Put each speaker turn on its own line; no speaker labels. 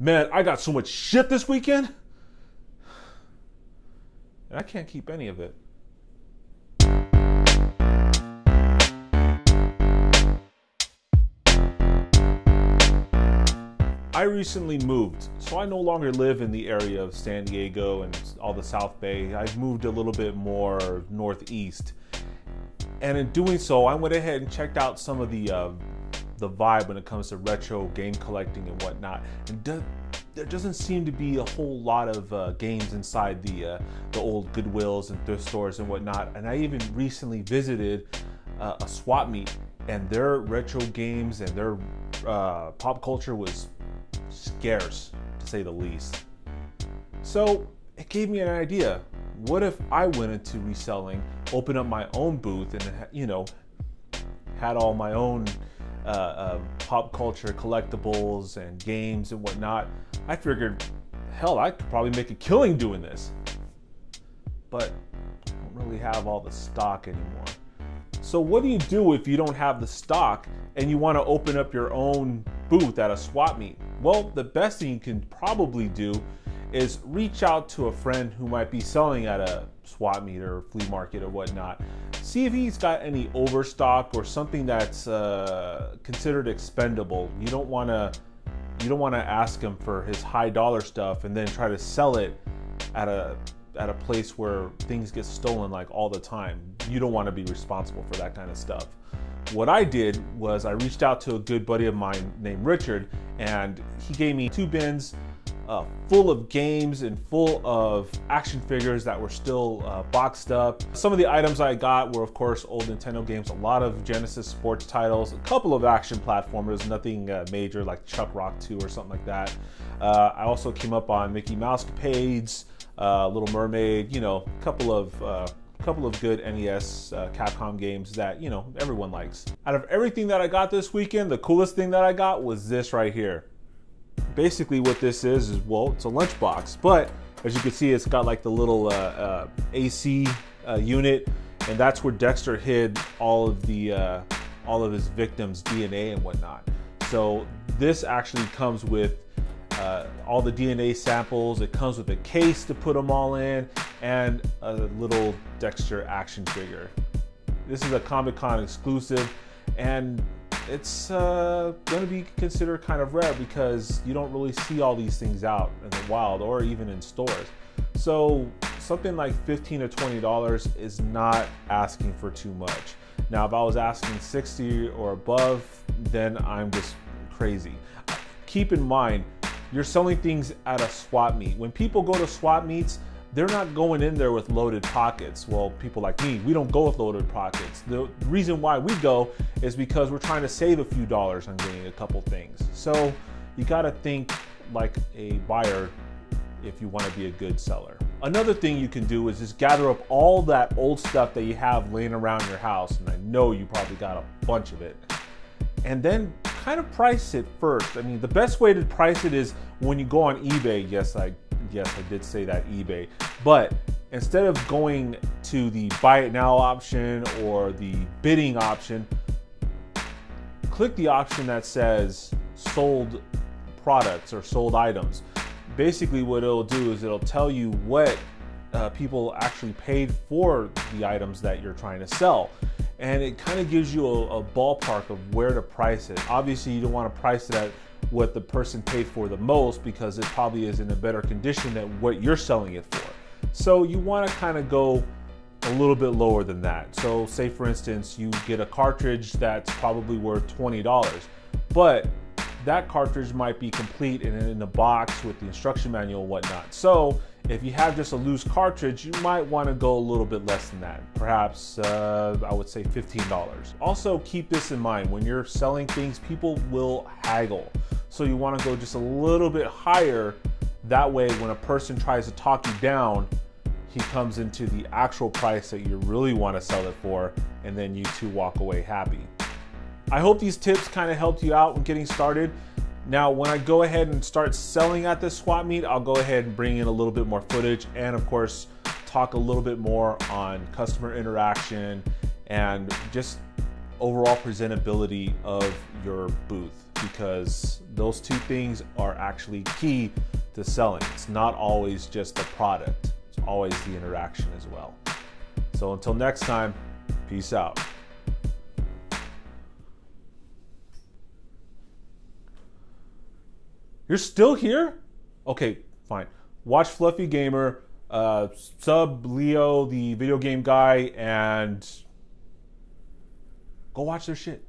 Man, I got so much shit this weekend, and I can't keep any of it. I recently moved, so I no longer live in the area of San Diego and all the South Bay. I've moved a little bit more northeast. And in doing so, I went ahead and checked out some of the vibe when it comes to retro game collecting and whatnot. And there doesn't seem to be a whole lot of games inside the old Goodwills and thrift stores and whatnot. And I even recently visited a swap meet, and their retro games and their pop culture was scarce, to say the least. So it gave me an idea. What if I went into reselling, opened up my own booth, and had all my own pop culture collectibles and games and whatnot? I figured, hell, I could probably make a killing doing this. But I don't really have all the stock anymore. So what do you do if you don't have the stock and you want to open up your own booth at a swap meet? Well, the best thing you can probably do is reach out to a friend who might be selling at a swap meet or flea market or whatnot. See if he's got any overstock or something that's considered expendable. You don't want to ask him for his high dollar stuff and then try to sell it at a place where things get stolen like all the time. You don't want to be responsible for that kind of stuff. What I did was I reached out to a good buddy of mine named Richard, and he gave me 2 bins full of games and full of action figures that were still boxed up. Some of the items I got were, of course, old Nintendo games, a lot of Genesis sports titles, a couple of action platformers, nothing major like Chuck Rock 2 or something like that. I also came up on Mickey Mouse Capades, Little Mermaid, a couple of good NES Capcom games that everyone likes. Out of everything that I got this weekend, the coolest thing that I got was this right here. Basically what this is, well, it's a lunchbox, but as you can see, it's got like the little AC unit, and that's where Dexter hid all of his victims' DNA and whatnot. So this actually comes with all the DNA samples. It comes with a case to put them all in, and a little Dexter action figure. This is a Comic-Con exclusive, and it's going to be considered kind of rare because you don't really see all these things out in the wild or even in stores. So something like $15 to $20 is not asking for too much. Now, if I was asking $60 or above, then I'm just crazy. Keep in mind, you're selling things at a swap meet. When people go to swap meets, they're not going in there with loaded pockets. Well, people like me, we don't go with loaded pockets. The reason why we go is because we're trying to save a few dollars on getting a couple things. So you gotta think like a buyer if you wanna be a good seller. Another thing you can do is just gather up all that old stuff that you have laying around your house, and I know you probably got a bunch of it, and then kind of price it first. I mean, the best way to price it is when you go on eBay. Yes, I did say that, eBay. But instead of going to the buy it now option or the bidding option, click the option that says sold products or sold items. Basically what it'll do is it'll tell you what people actually paid for the items that you're trying to sell. And it kind of gives you a ballpark of where to price it. Obviously, you don't want to price it at what the person paid for the most, because it probably is in a better condition than what you're selling it for. So you want to kind of go a little bit lower than that. So say for instance, you get a cartridge that's probably worth $20, but that cartridge might be complete and in a box with the instruction manual and whatnot. So if you have just a loose cartridge, you might want to go a little bit less than that. Perhaps I would say $15. Also keep this in mind, when you're selling things, people will haggle. So you want to go just a little bit higher. That way, when a person tries to talk you down, he comes into the actual price that you really want to sell it for, and then you two walk away happy. I hope these tips kind of helped you out in getting started. Now, when I go ahead and start selling at this swap meet, I'll go ahead and bring in a little bit more footage and, of course, talk a little bit more on customer interaction and just overall presentability of your booth. because those two things are actually key to selling. It's not always just the product, it's always the interaction as well. So until next time, peace out. You're still here? Okay, fine. Watch Fluffy Gamer, sub Leo, the video game guy, and go watch their shit.